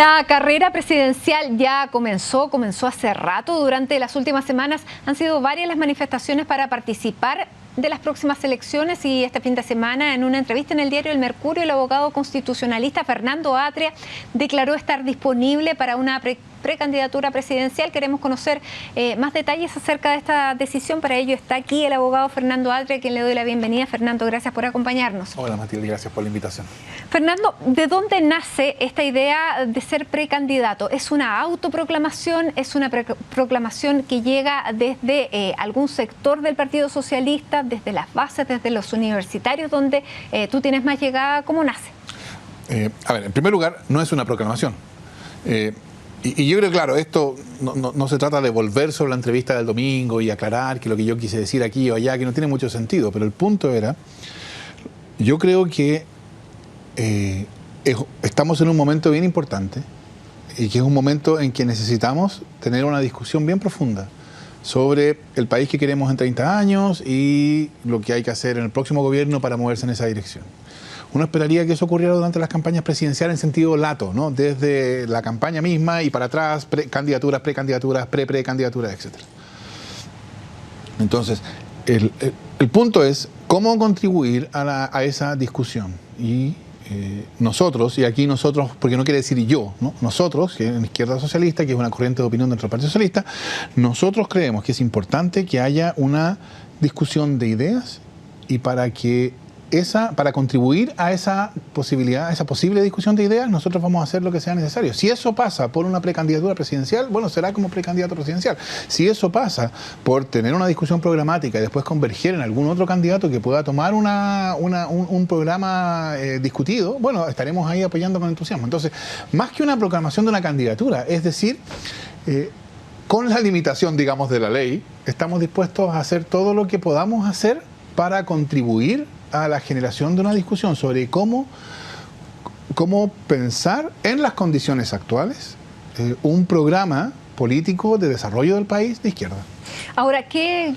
La carrera presidencial ya comenzó hace rato. Durante las últimas semanas han sido varias las manifestaciones para participar de las próximas elecciones, y este fin de semana, en una entrevista en el diario El Mercurio, el abogado constitucionalista Fernando Atria declaró estar disponible para una precandidatura presidencial. Queremos conocer más detalles acerca de esta decisión. Para ello está aquí el abogado Fernando Atria, a quien le doy la bienvenida. Fernando, gracias por acompañarnos. Hola Matilde, gracias por la invitación. Fernando, ¿de dónde nace esta idea de ser precandidato? ¿Es una autoproclamación? ¿Es una proclamación que llega desde algún sector del Partido Socialista, desde las bases, desde los universitarios, donde tú tienes más llegada? ¿Cómo nace? A ver, en primer lugar, no es una proclamación. Y yo creo, claro, esto no se trata de volver sobre la entrevista del domingo y aclarar que lo que yo quise decir aquí o allá, que no tiene mucho sentido, pero el punto era, yo creo que estamos en un momento bien importante y que es un momento en que necesitamos tener una discusión bien profunda sobre el país que queremos en 30 años y lo que hay que hacer en el próximo gobierno para moverse en esa dirección. Uno esperaría que eso ocurriera durante las campañas presidenciales en sentido lato, ¿no? Desde la campaña misma y para atrás, candidaturas, precandidaturas, precandidaturas, etc. Entonces, el punto es cómo contribuir a esa discusión. Y nosotros, y aquí nosotros, porque no quiere decir yo, ¿no? Nosotros, que en Izquierda Socialista, que es una corriente de opinión dentro del Partido Socialista, nosotros creemos que es importante que haya una discusión de ideas y para contribuir a esa posibilidad, a esa posible discusión de ideas, nosotros vamos a hacer lo que sea necesario. Si eso pasa por una precandidatura presidencial, bueno, será como precandidato presidencial. Si eso pasa por tener una discusión programática y después converger en algún otro candidato que pueda tomar un programa discutido, bueno, estaremos ahí apoyando con entusiasmo. Entonces, más que una proclamación de una candidatura, es decir, con la limitación, digamos, de la ley, estamos dispuestos a hacer todo lo que podamos hacer para contribuir a la generación de una discusión sobre cómo pensar en las condiciones actuales un programa político de desarrollo del país de izquierda. Ahora, ¿qué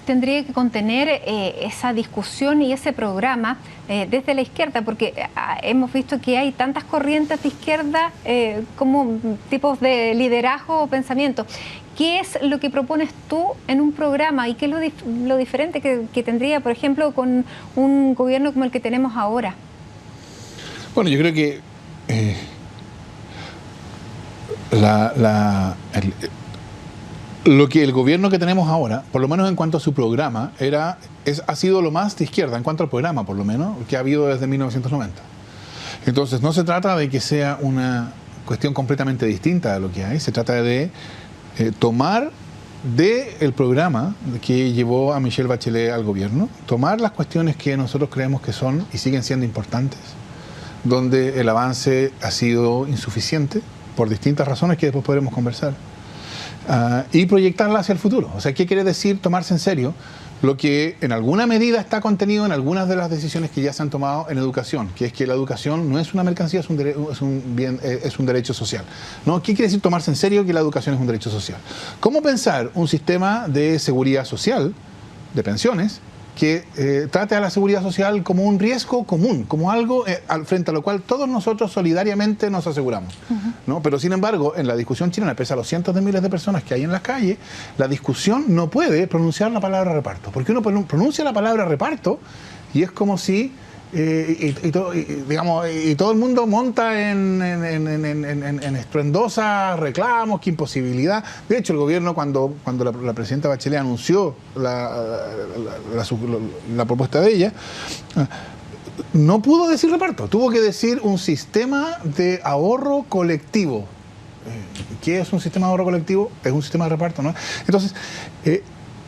tendría que contener esa discusión y ese programa desde la izquierda? Porque hemos visto que hay tantas corrientes de izquierda como tipos de liderazgo o pensamiento. ¿Qué es lo que propones tú en un programa y qué es lo diferente que tendría, por ejemplo, con un gobierno como el que tenemos ahora? Bueno, yo creo que lo que el gobierno que tenemos ahora, por lo menos en cuanto a su programa, ha sido lo más de izquierda, en cuanto al programa, por lo menos, que ha habido desde 1990. Entonces, no se trata de que sea una cuestión completamente distinta de lo que hay, se trata de tomar del programa que llevó a Michelle Bachelet al gobierno, tomar las cuestiones que nosotros creemos que son y siguen siendo importantes, donde el avance ha sido insuficiente por distintas razones que después podremos conversar, y proyectarla hacia el futuro. O sea, ¿qué quiere decir tomarse en serio lo que en alguna medida está contenido en algunas de las decisiones que ya se han tomado en educación, que es que la educación no es una mercancía, es un derecho social, ¿no? ¿Qué quiere decir tomarse en serio que la educación es un derecho social? ¿Cómo pensar un sistema de seguridad social, de pensiones, que trate a la seguridad social como un riesgo común, como algo frente a lo cual todos nosotros solidariamente nos aseguramos, ¿no? Pero sin embargo, en la discusión chilena, pese a los cientos de miles de personas que hay en las calles, la discusión no puede pronunciar la palabra reparto, porque uno pronuncia la palabra reparto y es como si y todo el mundo monta en estruendosas reclamos, qué imposibilidad. De hecho, el gobierno, cuando la presidenta Bachelet anunció la propuesta de ella, no pudo decir reparto, tuvo que decir un sistema de ahorro colectivo. ¿Qué es un sistema de ahorro colectivo? Es un sistema de reparto, ¿no? Entonces,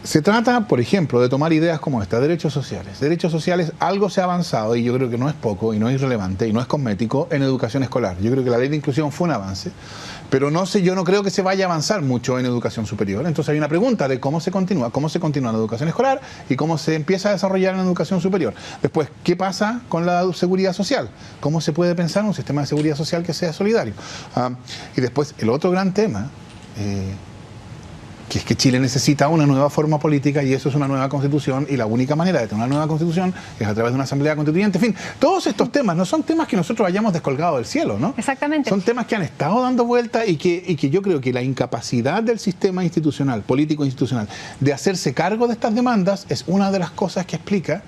se trata, por ejemplo, de tomar ideas como esta, derechos sociales. Derechos sociales, algo se ha avanzado, y yo creo que no es poco, y no es irrelevante, y no es cosmético, en educación escolar. Yo creo que la ley de inclusión fue un avance, pero yo no creo que se vaya a avanzar mucho en educación superior. Entonces hay una pregunta de cómo se continúa en la educación escolar y cómo se empieza a desarrollar en la educación superior. Después, ¿qué pasa con la seguridad social? ¿Cómo se puede pensar un sistema de seguridad social que sea solidario? Y después, el otro gran tema, que es que Chile necesita una nueva forma política y eso es una nueva constitución, y la única manera de tener una nueva constitución es a través de una asamblea constituyente. En fin, todos estos temas no son temas que nosotros hayamos descolgado del cielo, ¿no? Exactamente. Son temas que han estado dando vuelta y que yo creo que la incapacidad del sistema institucional, político institucional, de hacerse cargo de estas demandas es una de las cosas que explica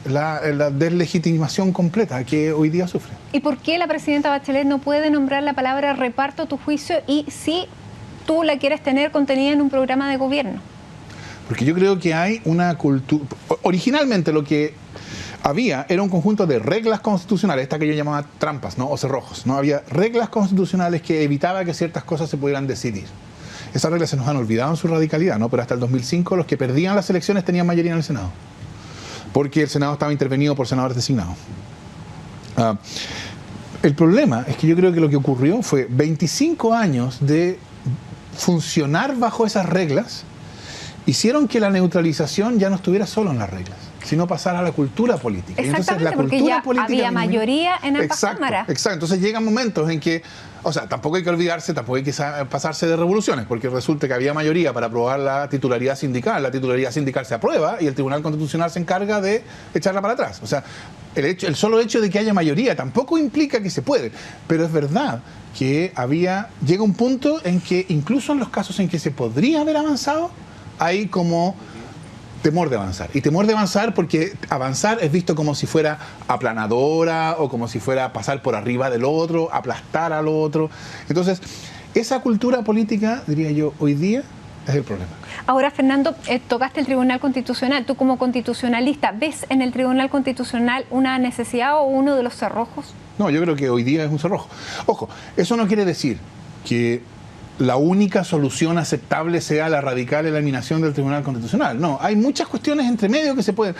la deslegitimación completa que hoy día sufre. ¿Y por qué la presidenta Bachelet no puede nombrar la palabra reparto a tu juicio y si tú la quieres tener contenida en un programa de gobierno? Porque yo creo que hay una cultura... Originalmente lo que había era un conjunto de reglas constitucionales, esta que yo llamaba trampas, ¿no? O cerrojos, ¿no? Había reglas constitucionales que evitaban que ciertas cosas se pudieran decidir. Esas reglas se nos han olvidado en su radicalidad, ¿no? Pero hasta el 2005 los que perdían las elecciones tenían mayoría en el Senado, porque el Senado estaba intervenido por senadores designados. El problema es que yo creo que lo que ocurrió fue 25 años de funcionar bajo esas reglas, hicieron que la neutralización ya no estuviera solo en las reglas, sino pasara a la cultura política. Exactamente, entonces, la porque cultura ya política había mayoría en ambas cámaras. Exacto, entonces llegan momentos en que, o sea, tampoco hay que olvidarse, tampoco hay que pasarse de revoluciones, porque resulta que había mayoría para aprobar la titularidad sindical se aprueba y el Tribunal Constitucional se encarga de echarla para atrás. O sea, el solo hecho de que haya mayoría tampoco implica que se puede, pero es verdad que llega un punto en que incluso en los casos en que se podría haber avanzado, hay como temor de avanzar. Y temor de avanzar porque avanzar es visto como si fuera aplanadora o como si fuera pasar por arriba del otro, aplastar al otro. Entonces, esa cultura política, diría yo, hoy día es el problema. Ahora, Fernando, tocaste el Tribunal Constitucional. Tú como constitucionalista, ¿ves en el Tribunal Constitucional una necesidad o uno de los cerrojos? No, yo creo que hoy día es un cerrojo. Ojo, eso no quiere decir que la única solución aceptable sea la radical eliminación del Tribunal Constitucional. No, hay muchas cuestiones entre medio que se pueden...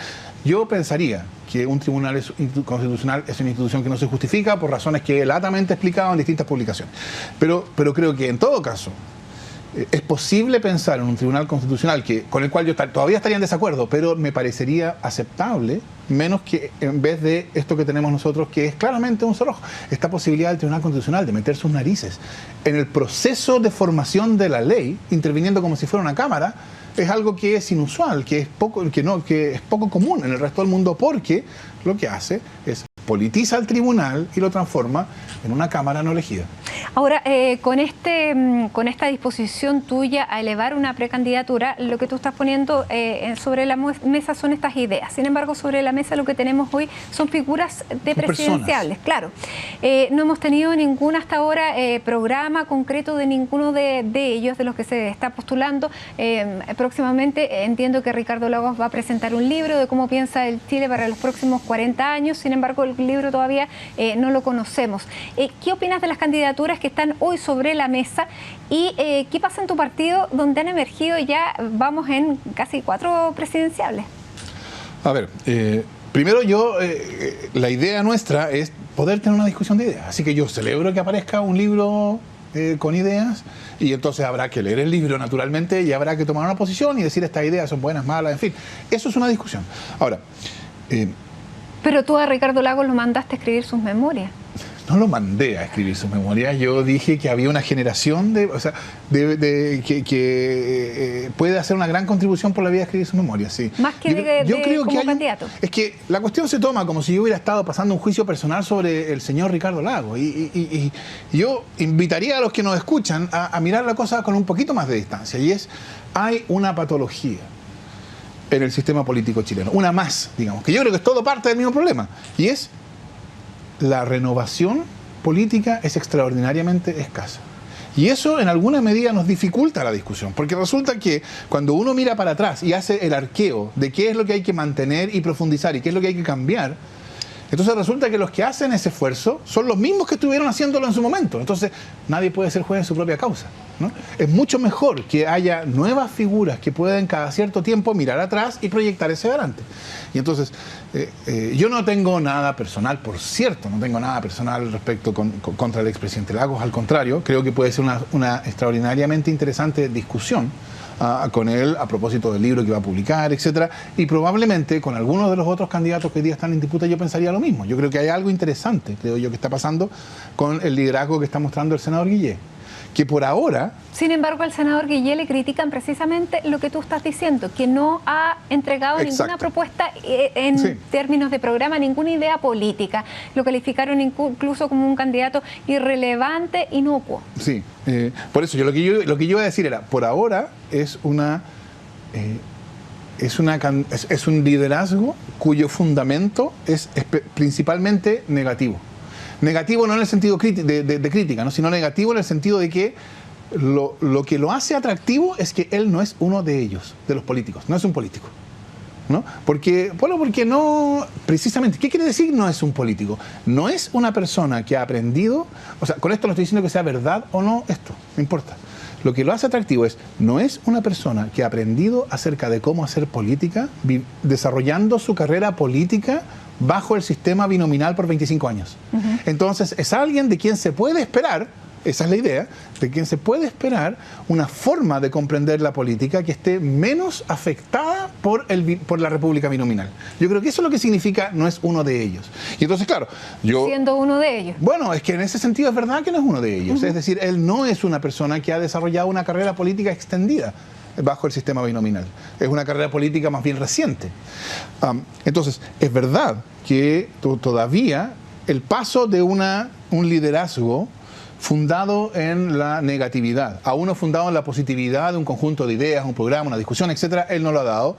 Yo pensaría que un Tribunal Constitucional es una institución que no se justifica por razones que he latamente explicado en distintas publicaciones. Pero creo que en todo caso es posible pensar en un Tribunal Constitucional con el cual yo todavía estaría en desacuerdo, pero me parecería aceptable, menos que en vez de esto que tenemos nosotros, que es claramente un cerrojo. Esta posibilidad del Tribunal Constitucional de meter sus narices en el proceso de formación de la ley, interviniendo como si fuera una cámara, es algo que es inusual, que es poco común en el resto del mundo, porque lo que hace es politiza el tribunal y lo transforma en una cámara no elegida. Ahora, con esta disposición tuya a elevar una precandidatura, lo que tú estás poniendo sobre la mesa son estas ideas. Sin embargo, sobre la mesa lo que tenemos hoy son figuras de presidenciables, claro. No hemos tenido ningún hasta ahora programa concreto de ninguno de ellos, de los que se está postulando. Próximamente entiendo que Ricardo Lagos va a presentar un libro de cómo piensa el Chile para los próximos 40 años. Sin embargo, el libro todavía no lo conocemos. ¿Qué opinas de las candidaturas que están hoy sobre la mesa y qué pasa en tu partido donde han emergido ya, vamos en casi 4 presidenciables? A ver, primero la idea nuestra es poder tener una discusión de ideas, así que yo celebro que aparezca un libro con ideas y entonces habrá que leer el libro naturalmente y habrá que tomar una posición y decir estas ideas son buenas, malas, en fin, eso es una discusión. Ahora, pero tú a Ricardo Lagos lo mandaste a escribir sus memorias. No lo mandé a escribir sus memorias, yo dije que había una generación que puede hacer una gran contribución por la vida de escribir sus memorias, sí. Más que yo creo como candidato. Es que la cuestión se toma como si yo hubiera estado pasando un juicio personal sobre el señor Ricardo Lagos y yo invitaría a los que nos escuchan a mirar la cosa con un poquito más de distancia, y hay una patología en el sistema político chileno, una más, digamos, que yo creo que es todo parte del mismo problema, y es la renovación política es extraordinariamente escasa. Y eso en alguna medida nos dificulta la discusión, porque resulta que cuando uno mira para atrás y hace el arqueo de qué es lo que hay que mantener y profundizar y qué es lo que hay que cambiar, entonces resulta que los que hacen ese esfuerzo son los mismos que estuvieron haciéndolo en su momento. Entonces nadie puede ser juez en su propia causa, ¿no? Es mucho mejor que haya nuevas figuras que puedan cada cierto tiempo mirar atrás y proyectar ese adelante. Y entonces yo no tengo nada personal, por cierto, no tengo nada personal contra el expresidente Lagos, al contrario, creo que puede ser una extraordinariamente interesante discusión con él a propósito del libro que va a publicar, etcétera, y probablemente con algunos de los otros candidatos que hoy día están en disputa yo pensaría lo mismo. Yo creo que hay algo interesante, creo yo, que está pasando con el liderazgo que está mostrando el senador Guillé. que por ahora... Sin embargo, al senador Guillé le critican precisamente lo que tú estás diciendo, que no ha entregado ninguna propuesta en términos de programa, ninguna idea política. Lo calificaron incluso como un candidato irrelevante, inocuo. Sí, por eso lo que yo iba a decir era, por ahora es un liderazgo cuyo fundamento es principalmente negativo. Negativo no en el sentido de crítica, ¿no? Sino negativo en el sentido de que lo que lo hace atractivo es que él no es uno de ellos, de los políticos, no es un político, ¿no? Porque no, precisamente, ¿qué quiere decir no es un político? No es una persona que ha aprendido, o sea, con esto no estoy diciendo que sea verdad o no esto, no importa. Lo que lo hace atractivo no es una persona que ha aprendido acerca de cómo hacer política, desarrollando su carrera política bajo el sistema binominal por 25 años. Entonces, es alguien de quien se puede esperar, esa es la idea, de quien se puede esperar una forma de comprender la política que esté menos afectada por la república binominal. Yo creo que eso es lo que significa no es uno de ellos. Y entonces, claro, siendo uno de ellos. Bueno, es que en ese sentido es verdad que no es uno de ellos. Es decir, él no es una persona que ha desarrollado una carrera política extendida bajo el sistema binominal. Es una carrera política más bien reciente. Entonces, es verdad que todavía el paso de un liderazgo fundado en la negatividad, a uno fundado en la positividad de un conjunto de ideas, un programa, una discusión, etcétera, él no lo ha dado.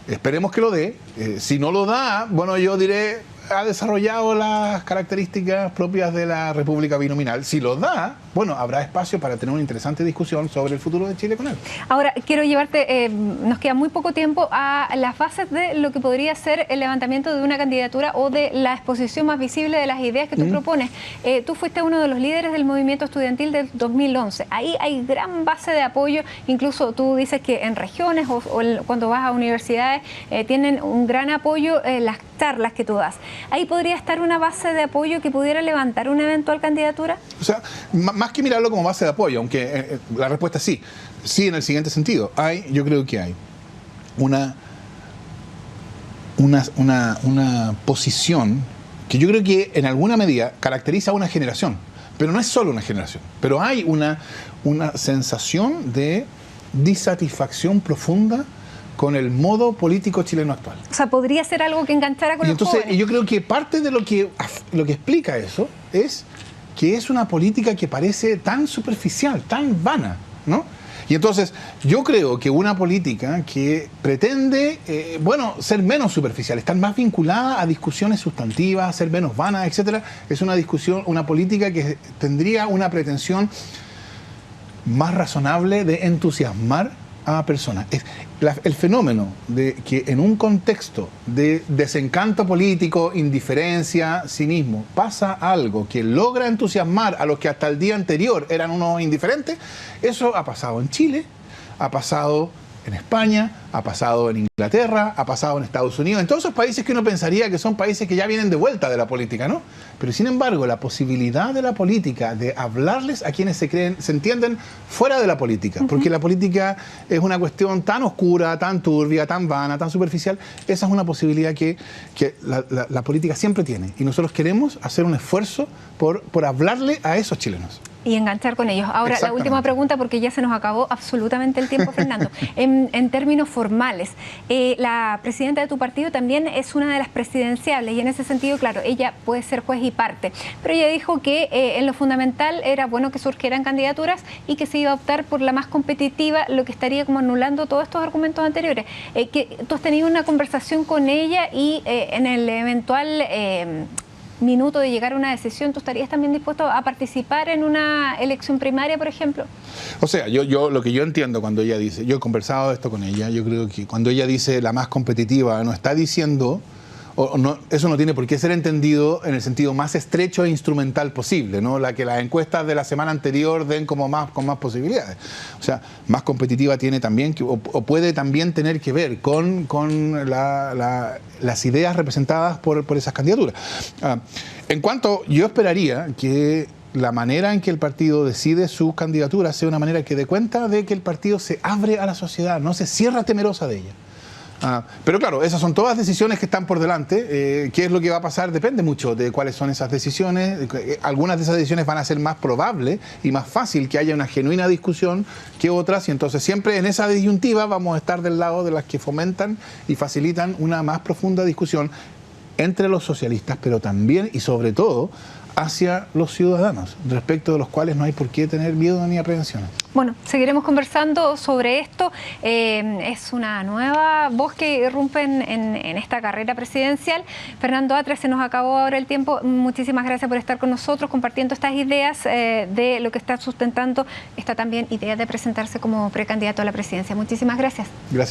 Esperemos que lo dé. Si no lo da, bueno, yo diré, ha desarrollado las características propias de la república binominal. Si lo da, bueno, habrá espacio para tener una interesante discusión sobre el futuro de Chile con él. Ahora, quiero llevarte, nos queda muy poco tiempo, a las bases de lo que podría ser el levantamiento de una candidatura o de la exposición más visible de las ideas que tú propones. Tú fuiste uno de los líderes del movimiento estudiantil del 2011. Ahí hay gran base de apoyo, incluso tú dices que en regiones o cuando vas a universidades tienen un gran apoyo las charlas que tú das. ¿Ahí podría estar una base de apoyo que pudiera levantar una eventual candidatura? O sea, más que mirarlo como base de apoyo, aunque la respuesta es sí. Sí, en el siguiente sentido. Yo creo que hay una posición que yo creo que en alguna medida caracteriza a una generación, pero no es solo una generación. Pero hay una sensación de disatisfacción profunda con el modo político chileno actual. O sea, podría ser algo que enganchara con los jóvenes. Y yo creo que parte de lo que explica eso es que es una política que parece tan superficial, tan vana, ¿no? Y entonces yo creo que una política que pretende, ser menos superficial, estar más vinculada a discusiones sustantivas, ser menos vana, etcétera, es una política que tendría una pretensión más razonable de entusiasmar a personas. El fenómeno de que en un contexto de desencanto político, indiferencia, cinismo, pasa algo que logra entusiasmar a los que hasta el día anterior eran unos indiferentes, eso ha pasado en Chile, ha pasado en España, ha pasado en Inglaterra, ha pasado en Estados Unidos, en todos esos países que uno pensaría que son países que ya vienen de vuelta de la política, ¿no? Pero sin embargo, la posibilidad de la política de hablarles a quienes se entienden fuera de la política, porque la política es una cuestión tan oscura, tan turbia, tan vana, tan superficial, esa es una posibilidad que la política siempre tiene, y nosotros queremos hacer un esfuerzo por hablarle a esos chilenos. Y enganchar con ellos. Ahora, la última pregunta, porque ya se nos acabó absolutamente el tiempo, Fernando. En términos formales, la presidenta de tu partido también es una de las presidenciables, y en ese sentido, claro, ella puede ser juez y parte, pero ella dijo que en lo fundamental era bueno que surgieran candidaturas y que se iba a optar por la más competitiva, lo que estaría como anulando todos estos argumentos anteriores. Que tú has tenido una conversación con ella y en el eventual minuto de llegar a una decisión, ¿tú estarías también dispuesto a participar en una elección primaria, por ejemplo? O sea, lo que yo entiendo cuando ella dice, yo he conversado esto con ella, yo creo que cuando ella dice la más competitiva, no está diciendo, eso no tiene por qué ser entendido en el sentido más estrecho e instrumental posible, ¿no? La que las encuestas de la semana anterior den como con más posibilidades. O sea, más competitiva tiene también, o puede también tener que ver con las ideas representadas por esas candidaturas. En cuanto, yo esperaría que la manera en que el partido decide sus candidaturas sea una manera que dé cuenta de que el partido se abre a la sociedad, no se cierra temerosa de ella. Pero claro, esas son todas decisiones que están por delante. ¿Qué es lo que va a pasar? Depende mucho de cuáles son esas decisiones. Algunas de esas decisiones van a ser más probables y más fácil que haya una genuina discusión que otras, y entonces siempre en esa disyuntiva vamos a estar del lado de las que fomentan y facilitan una más profunda discusión entre los socialistas, pero también y sobre todo hacia los ciudadanos, respecto de los cuales no hay por qué tener miedo ni aprehensiones. Bueno, seguiremos conversando sobre esto. Es una nueva voz que irrumpe en esta carrera presidencial. Fernando Atria, se nos acabó ahora el tiempo. Muchísimas gracias por estar con nosotros, compartiendo estas ideas de lo que está sustentando esta también idea de presentarse como precandidato a la presidencia. Muchísimas gracias. Gracias.